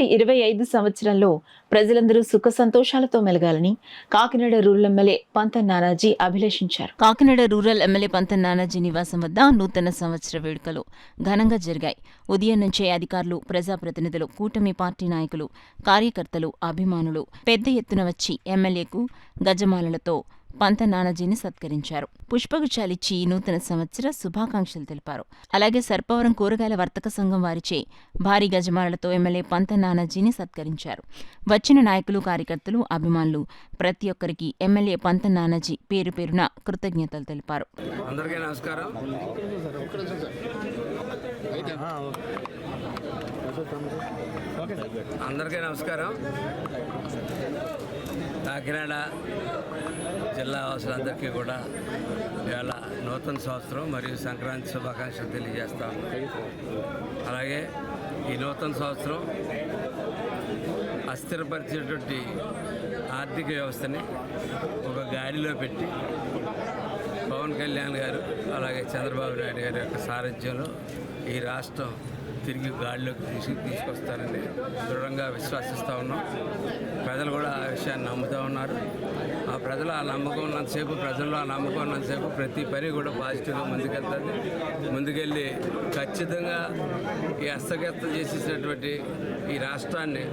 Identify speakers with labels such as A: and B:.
A: 2025 సంవత్సరంలో ప్రజలందరూ సుఖ సంతోషాలతో మెలగాలని కాకినాడ రూరల్ ఎమ్మెల్యే పంతం నానాజీ అభిలషించారు. కాకినాడ రూరల్ ఎమ్మెల్యే పంతం నానాజీ నివాసం వద్ద నూతన సంవత్సర వేడుకలు ఘనంగా జరిగాయి. ఉదయం నుంచే అధికారులు, ప్రజాప్రతినిధులు, కూటమి పార్టీ నాయకులు, కార్యకర్తలు, అభిమానులు పెద్ద ఎత్తున వచ్చి ఎమ్మెల్యేకు గజమాలలతో పంతం నానాజీని సత్కరించారు. పుష్పగుచ్చాలిచ్చి నూతన సంవత్సర శుభాకాంక్షలు తెలిపారు. అలాగే సర్పవరం కూరగాయల వర్తక సంఘం వారిచే భారీ గజమాలలతో ఎమ్మెల్యే పంతం నానాజీని సత్కరించారు. వచ్చిన నాయకులు, కార్యకర్తలు, అభిమానులు ప్రతి ఒక్కరికి ఎమ్మెల్యే పంతం నానాజీ పేరు పేరున కృతజ్ఞతలు తెలిపారు.
B: అందరికీ నమస్కారం. కాకినాడ జిల్లా వాసులందరికీ కూడా ఇవాళ నూతన సంవత్సరం మరియు సంక్రాంతి శుభాకాంక్షలు తెలియజేస్తాం. అలాగే ఈ నూతన సంవత్సరం అస్థిరపరిచేటువంటి ఆర్థిక వ్యవస్థని ఒక గాడిలో పెట్టి పవన్ కళ్యాణ్ గారు అలాగే చంద్రబాబు నాయుడు గారి యొక్క సారథ్యంలో ఈ రాష్ట్రం తిరిగి గాడిలోకి తీసుకొస్తారని దృఢంగా విశ్వసిస్తూ ఉన్నాం. ప్రజలు కూడా ఆ విషయాన్ని నమ్ముతూ ఉన్నారు. ఆ ప్రజలు ఆ నమ్మకం ఉన్నంతసేపు, ప్రజల్లో ఆ నమ్మకం ఉన్నంతసేపు ప్రతి పని కూడా పాజిటివ్గా ముందుకెళ్తుంది. ముందుకెళ్ళి ఖచ్చితంగా ఈ హస్తగతం చేసేసినటువంటి ఈ రాష్ట్రాన్ని